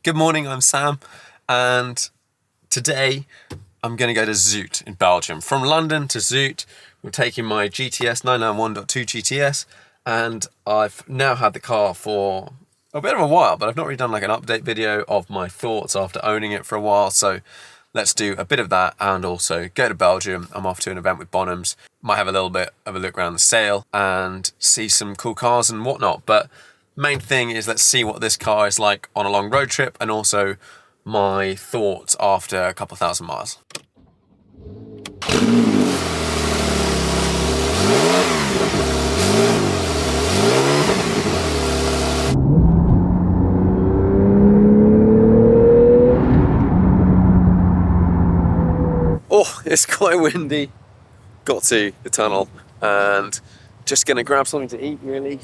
Good morning, I'm Sam, and today I'm going to go to Zoute in Belgium. From London to Zoute, we're taking my GTS 991.2 GTS, and I've now had the car for a bit of a while, but I've not really done like an update video of my thoughts after owning it for a while, so let's do a bit of that and also go to Belgium. I'm off to an event with Bonhams. Might have a little bit of a look around the sale and see some cool cars and whatnot, but main thing is let's see what this car is like on a long road trip and also my thoughts after a couple thousand miles. Oh, it's quite windy. Got to the tunnel and just gonna grab something to eat really.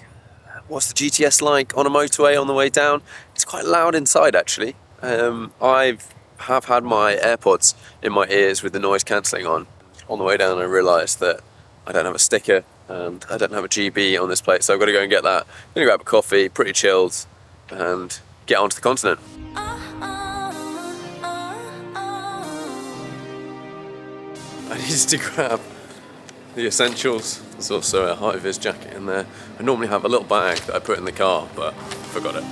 What's the GTS like on a motorway on the way down? It's quite loud inside actually. I have had my AirPods in my ears with the noise cancelling on. On the way down I realised that I don't have a sticker and I don't have a GB on this plate, so I've got to go and get that. I'm gonna grab a coffee, pretty chilled, and get onto the continent. I needed to grab the essentials. There's also a high-vis jacket in there. I normally have a little bag that I put in the car, but I forgot it.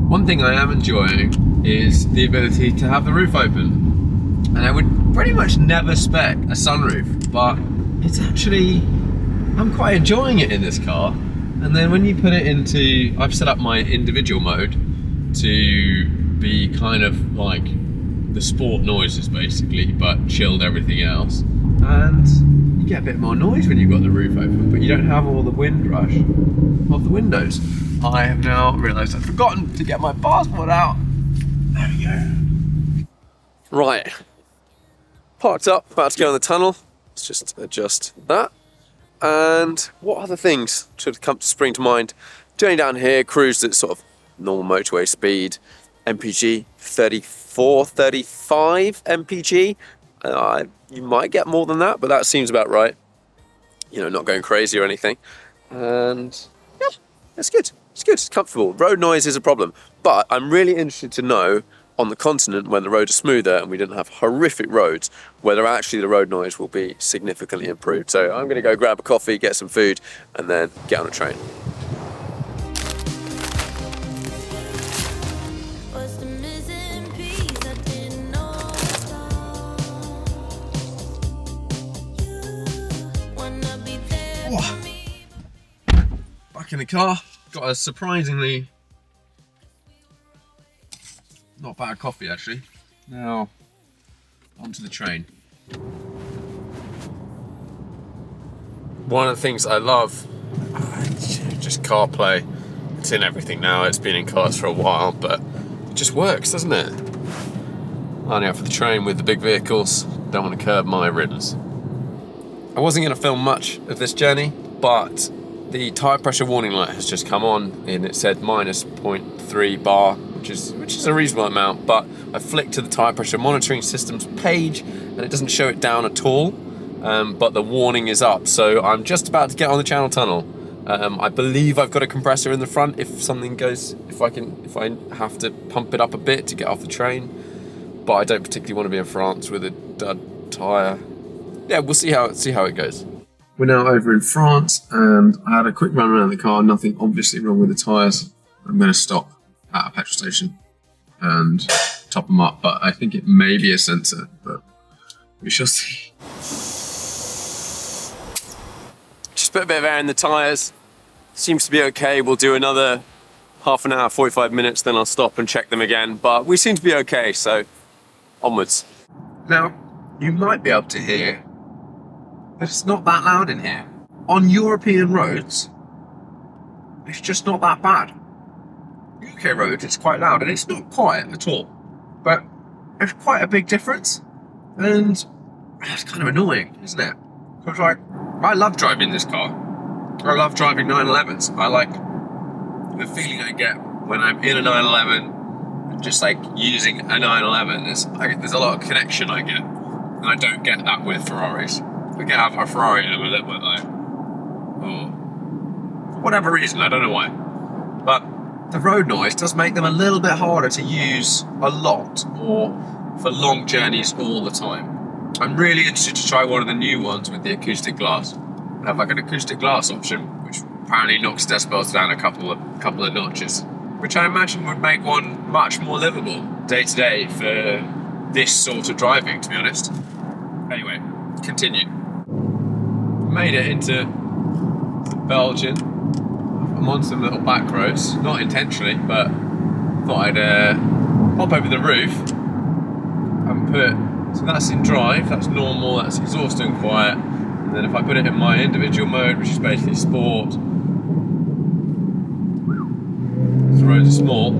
One thing I am enjoying is the ability to have the roof open. And I would pretty much never spec a sunroof, but it's actually, I'm quite enjoying it in this car. And then when you put it into, I've set up my individual mode to be kind of like the sport noises basically, but chilled everything else. And you get a bit more noise when you've got the roof open, but you don't have all the wind rush of the windows. I have now realised I've forgotten to get my passport out. There we go. Right. Parked up, about to go in the tunnel. Let's just adjust that. And what other things should come to spring to mind? Journey down here, cruised at sort of normal motorway speed. MPG 34, 35 MPG. You might get more than that, but that seems about right. You know, not going crazy or anything. And yeah, it's good. It's good, it's comfortable. Road noise is a problem, but I'm really interested to know on the continent when the roads are smoother and we didn't have horrific roads, whether actually the road noise will be significantly improved. So I'm gonna go grab a coffee, get some food, and then get on a train. Back in the car, got a surprisingly not bad coffee actually. Now onto the train. One of the things I love, just CarPlay. It's in everything now. It's been in cars for a while, but it just works, doesn't it? Only out for the train with the big vehicles. Don't want to curb my riddance. I wasn't going to film much of this journey, but the tyre pressure warning light has just come on and it said minus 0.3 bar, which is a reasonable amount, but I flicked to the tyre pressure monitoring systems page and it doesn't show it down at all, but the warning is up. So I'm just about to get on the Channel Tunnel. I believe I've got a compressor in the front if something goes, if I have to pump it up a bit to get off the train, but I don't particularly want to be in France with a dud tyre. Yeah, we'll see how it goes. We're now over in France and I had a quick run around the car, nothing obviously wrong with the tyres. I'm going to stop at a petrol station and top them up, but I think it may be a sensor, but we shall see. Just put a bit of air in the tyres, seems to be okay. We'll do another half an hour, 45 minutes, then I'll stop and check them again, but we seem to be okay, so onwards. Now, you might be able to hear, but it's not that loud in here. On European roads, it's just not that bad. UK roads, it's quite loud, and it's not quiet at all. But there's quite a big difference, and it's kind of annoying, isn't it? Because like, I love driving this car. I love driving 911s. I like the feeling I get when I'm in a 911, and just like using a 911. There's a lot of connection I get, and I don't get that with Ferraris. I get out of a Ferrari and I'm a little bit like, oh, for whatever reason, I don't know why. But the road noise does make them a little bit harder to use a lot or for long journeys all the time. I'm really interested to try one of the new ones with the acoustic glass. I have like an acoustic glass option, which apparently knocks decibels down a couple of notches, which I imagine would make one much more livable day to day for this sort of driving, to be honest. Anyway, continue. Made it into Belgium. I'm on some little back roads, not intentionally, but thought I'd hop over the roof and put, so that's in drive, that's normal, that's exhaust and quiet, and then if I put it in my individual mode, which is basically sport, the roads are small,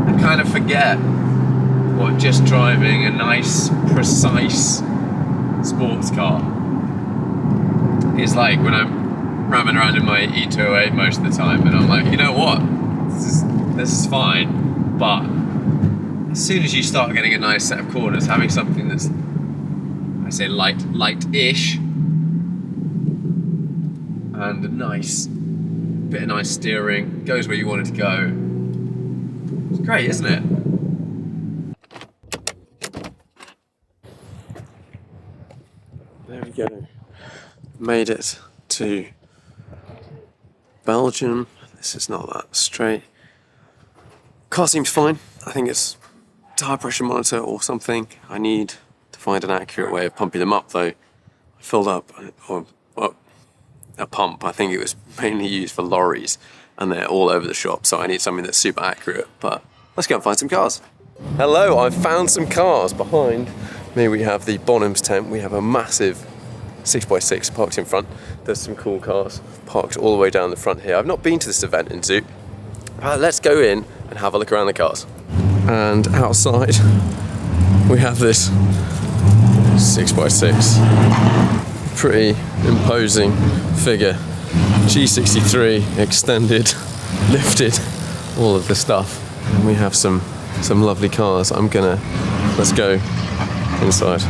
I kind of forget what just driving a nice, precise sports car is like when I'm ramming around in my E208 most of the time, and I'm like, you know what, this is fine, but as soon as you start getting a nice set of corners, having something that's, I say light-ish, and a nice bit of nice steering, goes where you want it to go. It's great, isn't it? There we go. Made it to Belgium. This is not that straight. Car seems fine. I think it's tire pressure monitor or something. I need to find an accurate way of pumping them up though. I filled up a pump. I think it was mainly used for lorries and they're all over the shop, so I need something that's super accurate. But let's go and find some cars. Hello, I've found some cars. Behind me we have the Bonham's tent. We have a massive 6x6 parked in front. There's some cool cars parked all the way down the front here. I've not been to this event in Zoute, but let's go in and have a look around the cars. And outside we have this 6x6. Pretty imposing figure. G63 extended, lifted, all of the stuff. And we have some lovely cars. Let's go inside.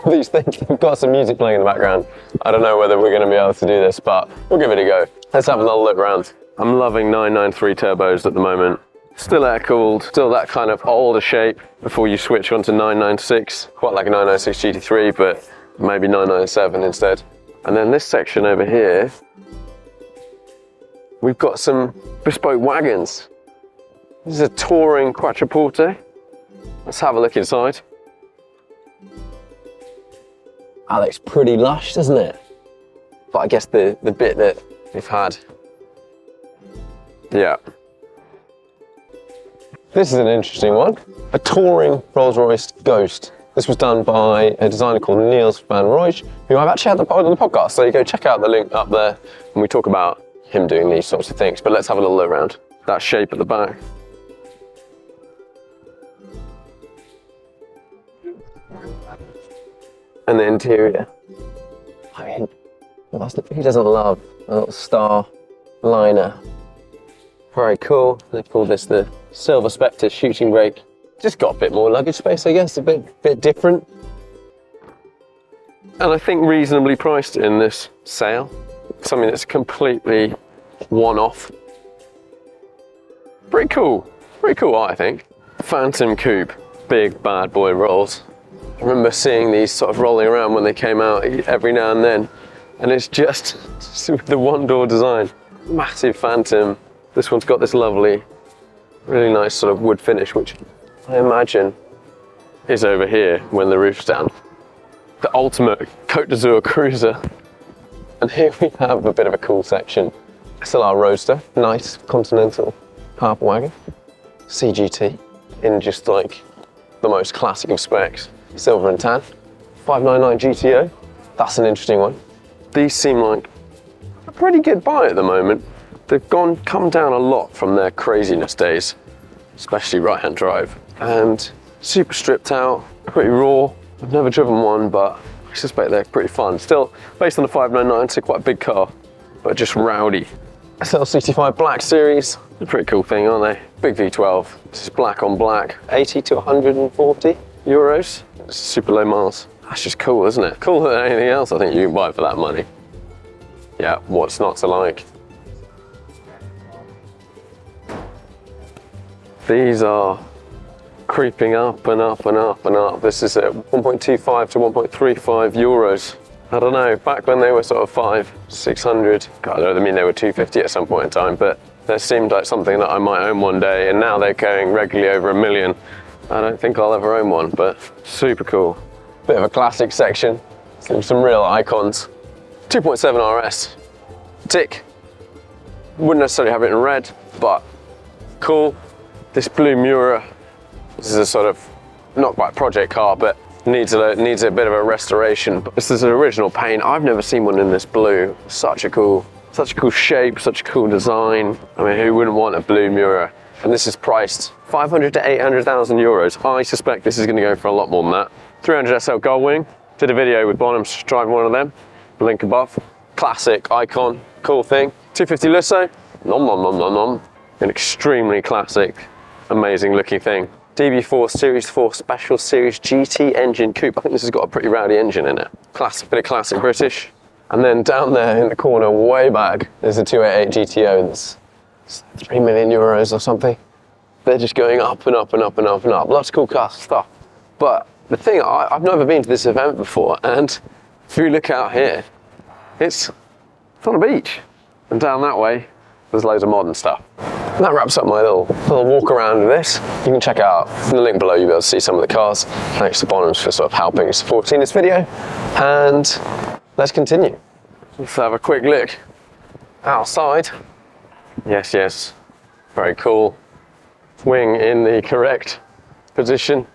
These things, we've got some music playing in the background. I don't know whether we're going to be able to do this, but we'll give it a go. Let's have another look around. I'm loving 993 turbos at the moment. Still air cooled, still that kind of older shape before you switch onto 996. Quite like a 996 GT3, but maybe 997 instead. And then this section over here, we've got some bespoke wagons. This is a touring quattroporte. Let's have a look inside. That looks pretty lush, doesn't it? But I guess the bit that we've had, yeah. This is an interesting one. A touring Rolls-Royce Ghost. This was done by a designer called Niels van Rooij, who I've actually had on the podcast, so you go check out the link up there and we talk about him doing these sorts of things. But let's have a little look around. That shape at the back. And the interior. I mean, who doesn't love a little star liner? Very cool. They call this the Silver Spectre shooting brake. Just got a bit more luggage space, I guess, a bit different. And I think reasonably priced in this sale. Something that's completely one-off. Pretty cool I think. Phantom Coupe, big bad boy rolls. I remember seeing these sort of rolling around when they came out every now and then. And it's just with the one-door design. Massive Phantom. This one's got this lovely, really nice sort of wood finish, which I imagine is over here when the roof's down. The ultimate Côte d'Azur cruiser. And here we have a bit of a cool section. SLR Roadster, nice Continental carb wagon. CGT in just like the most classic of specs. Silver and tan. 599 GTO, that's an interesting one. These seem like a pretty good buy at the moment. They've come down a lot from their craziness days, especially right-hand drive. And super stripped out, pretty raw. I've never driven one, but I suspect they're pretty fun. Still, based on the 599, so quite a big car. but just rowdy. SL65 Black Series, a pretty cool thing, aren't they? Big V12, this is black on black, 80 to 140 euros. It's super low miles. That's just cool, isn't it? Cooler than anything else I think you can buy for that money. Yeah, what's not to like? These are creeping up and up and up and up. This is at 1.25 to 1.35 euros. I don't know, back when they were sort of 600, God, I mean they were 250 at some point in time, but that seemed like something that I might own one day, and now they're going regularly over $1 million. I don't think I'll ever own one, but super cool. Bit of a classic section, some real icons. 2.7 RS, tick. Wouldn't necessarily have it in red, but cool. This blue Mura, this is a sort of, not quite project car, but needs a bit of a restoration. But this is an original paint. I've never seen one in this blue. Such a cool shape, such a cool design. I mean, who wouldn't want a blue Mura? And this is priced 500 to 800,000 euros. I suspect this is going to go for a lot more than that. 300 SL Gullwing. Did a video with Bonhams driving one of them. Link above. Classic icon, cool thing. 250 Lusso. Nom nom nom nom nom. An extremely classic, amazing looking thing. DB4 Series 4 Special Series GT engine coupe. I think this has got a pretty rowdy engine in it. Classic, bit of classic British. And then down there in the corner, way back, there's a 288 GTO that's 3 million euros or something. They're just going up and up and up and up and up. Lots of cool car stuff. But the thing, I've never been to this event before, and if you look out here, it's on a beach. And down that way, there's loads of modern stuff. And that wraps up my little walk around with this. You can check out in the link below, you'll be able to see some of the cars. Thanks to Bonhams for sort of helping and supporting this video. And let's continue. Let's have a quick look outside. Yes, yes, very cool. Wing in the correct position.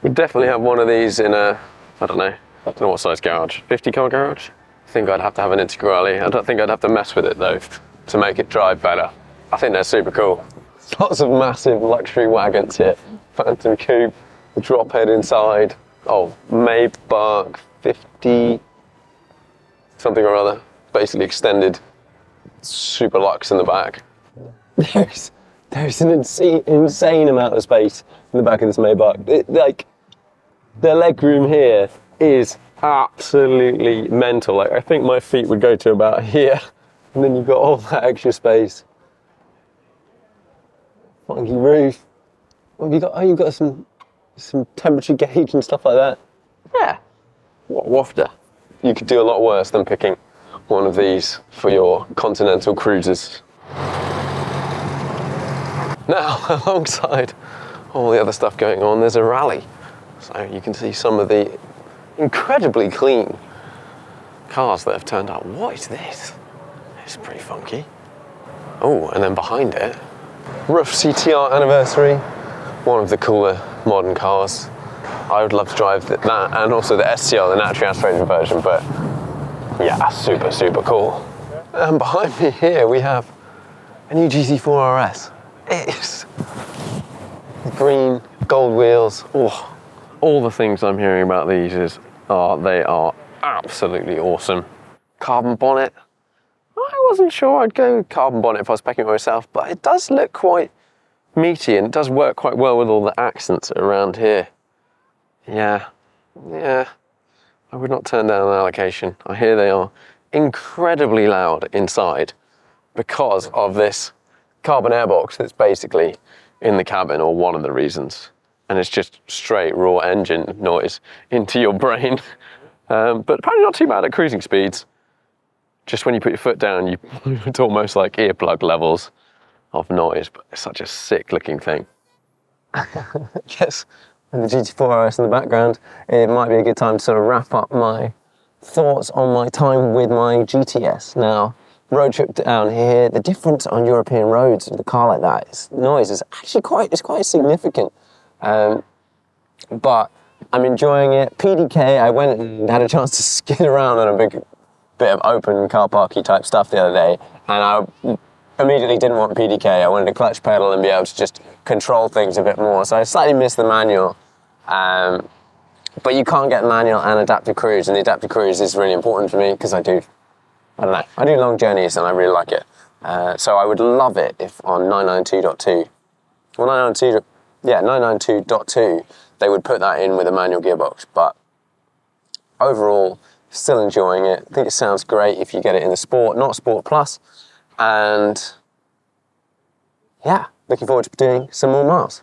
We definitely have one of these in a, I don't know what size garage, 50 car garage? I think I'd have to have an Integrale. I don't think I'd have to mess with it though to make it drive better. I think they're super cool. Lots of massive luxury wagons here. Phantom Coupe, the drop head inside. Oh, Maybach 50 something or other. Basically extended super luxe in the back. There's an insane amount of space in the back of this Maybach. Like, the legroom here is absolutely mental. Like, I think my feet would go to about here, and then you've got all that extra space. Funky roof. What have you got? Oh, you've got some temperature gauge and stuff like that. Yeah. What a wafter. You could do a lot worse than picking one of these for your continental cruises. Now, alongside all the other stuff going on, there's a rally. So you can see some of the incredibly clean cars that have turned up. What is this? It's pretty funky. Oh, and then behind it, Roof CTR Anniversary, one of the cooler modern cars. I would love to drive that and also the STR, the naturally aspirated version, but yeah, super, super cool. And behind me here, we have a new GT4 RS. It's green, gold wheels. Oh, all the things I'm hearing about these they are absolutely awesome. Carbon bonnet. I wasn't sure I'd go with carbon bonnet if I was packing it myself, but it does look quite meaty and it does work quite well with all the accents around here. Yeah, I would not turn down an allocation. I hear they are incredibly loud inside because of this carbon airbox that's basically in the cabin, or one of the reasons. And it's just straight raw engine noise into your brain. But apparently not too bad at cruising speeds. Just when you put your foot down, it's almost like earplug levels of noise, but it's such a sick looking thing. Yes, with the GT4 RS in the background, it might be a good time to sort of wrap up my thoughts on my time with my GTS. Now, road trip down here, the difference on European roads with a car like that, noise is actually quite significant. But I'm enjoying it. PDK, I went and had a chance to skid around on a big bit of open car parky type stuff the other day, and I immediately didn't want PDK. I wanted a clutch pedal and be able to just control things a bit more. So I slightly missed the manual, but you can't get manual and adaptive cruise, and the adaptive cruise is really important for me because I do I don't know. I do long journeys and I really like it. So I would love it if on 992.2, well 992.2, they would put that in with a manual gearbox. But overall, still enjoying it. I think it sounds great if you get it in the Sport, not Sport Plus. And yeah, looking forward to doing some more miles.